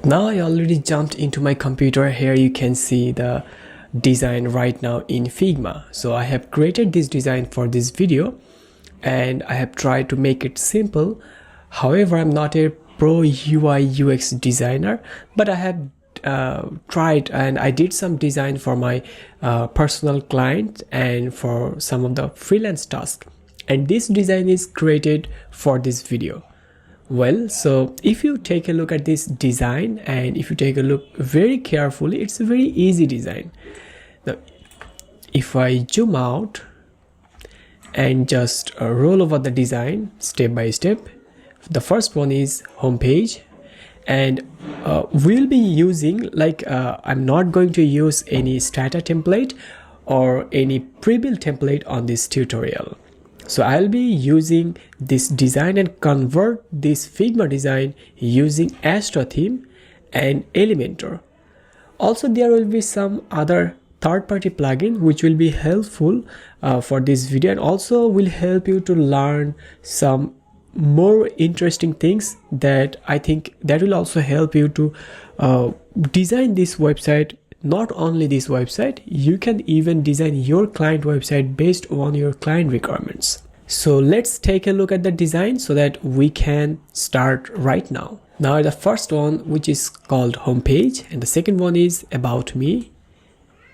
Now I already jumped into my computer. Here you can see the design right now in Figma. So I have created this design for this video and I have tried to make it simple. However, I'm not a pro UI UX designer, but I have tried and I did some design for my personal client and for some of the freelance tasks, and this design is created for this video. Well, so if you take a look at this design and if you take a look very carefully, it's a very easy design. Now, if I zoom out and just roll over the design step by step, the first one is homepage, and we'll be using I'm not going to use any starter template or any pre-built template on this tutorial. So I'll be using this design and convert this Figma design using Astra theme and Elementor. Also, there will be some other third-party plugin which will be helpful for this video, and also will help you to learn some more interesting things that I think that will also help you to design this website. Not only this website, you can even design your client website based on your client requirements. So let's take a look at the design so that we can start right now. Now the first one, which is called homepage, and the second one is about me,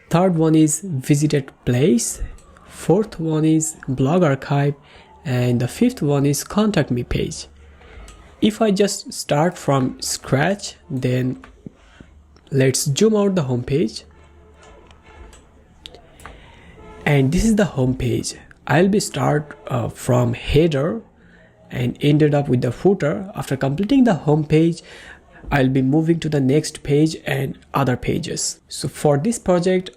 third one is visited place, fourth one is blog archive, and the fifth one is contact me page. If I just start from scratch, then let's zoom out the home page, and this is the home page. I'll be start from header and ended up with the footer. After completing the home page, I'll be moving to the next page and other pages. So for this project,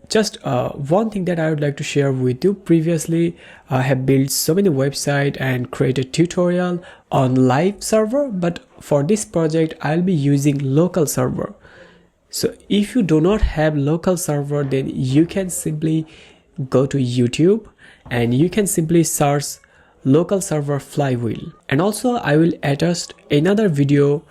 just one thing that I would like to share with you. Previously, I have built so many websites and created tutorial on live server, but for this project, I'll be using local server. So if you do not have local server, then you can simply go to YouTube and you can simply search local server flywheel. And also I will attach another video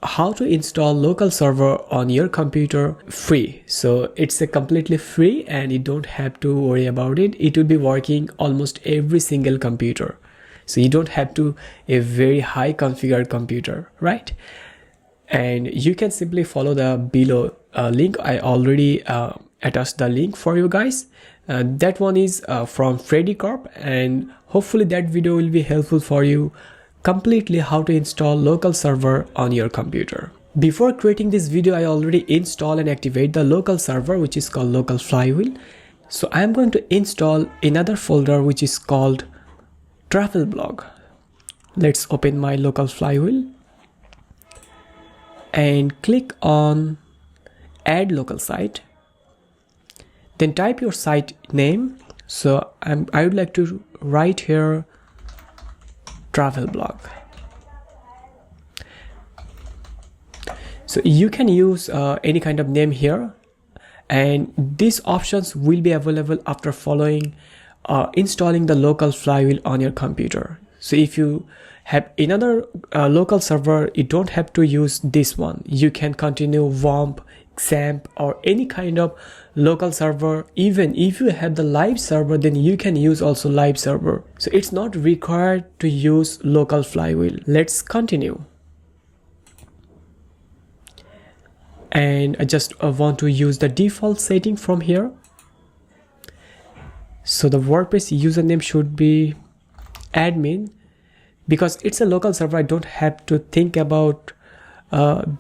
how to install local server on your computer free. So it's a completely free and you don't have to worry about it. It will be working almost every single computer. So you don't have to a very high configured computer, right? And you can simply follow the below link. I already attached the link for you guys. That one is from Freddy Corp, and hopefully that video will be helpful for you completely how to install local server on your computer. Before creating this video, I already install and activate the local server, which is called local flywheel. So I am going to install another folder which is called travel blog. Let's open my local flywheel and click on add local site. Then type your site name. So I would like to write here travel blog. So you can use any kind of name here, and these options will be available after following installing the local flywheel on your computer. So if you have another local server, you don't have to use this one. You can continue WAMP, XAMPP, or any kind of local server. Even if you have the live server, then you can use also live server. So it's not required to use local flywheel. Let's continue. And I just want to use the default setting from here. So the WordPress username should be admin. Because it's a local server, I don't have to think about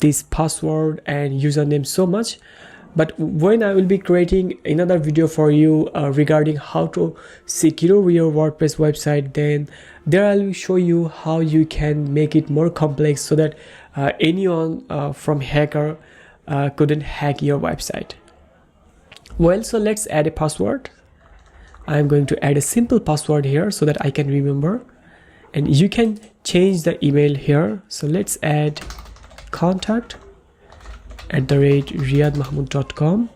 this password and username so much. But when I will be creating another video for you regarding how to secure your WordPress website, then there I will show you how you can make it more complex so that anyone from hacker couldn't hack your website. Well, so let's add a password. I'm going to add a simple password here so that I can remember. And you can change the email here. So let's add contact@riadmahmood.com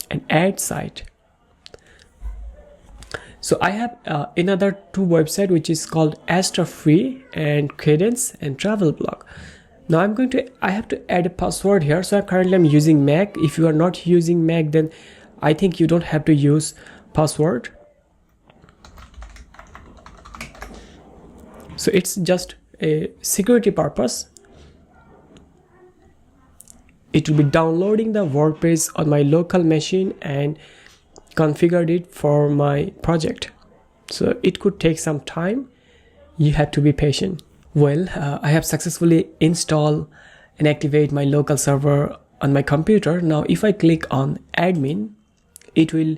and add site. So I have another two website which is called Astra Free and Credence and Travel Blog. Now I have to add a password here. So currently I'm using Mac. If you are not using Mac, then I think you don't have to use password. So it's just a security purpose. It will be downloading the WordPress on my local machine and configured it for my project. So it could take some time. You have to be patient. Well, I have successfully installed and activate my local server on my computer. Now if I click on admin, it will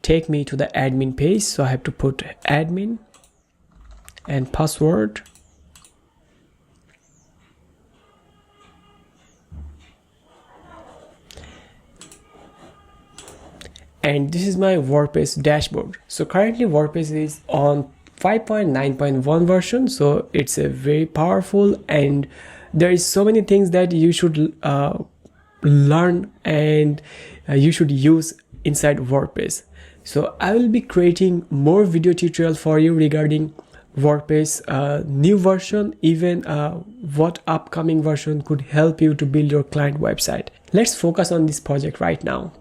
take me to the admin page. So I have to put admin and password. And this is my WordPress dashboard. So currently WordPress is on 5.9.1 version, so it's a very powerful, and there is so many things that you should learn and you should use inside WordPress. So I will be creating more video tutorial for you regarding WordPress new version, even what upcoming version could help you to build your client website. Let's focus on this project right now.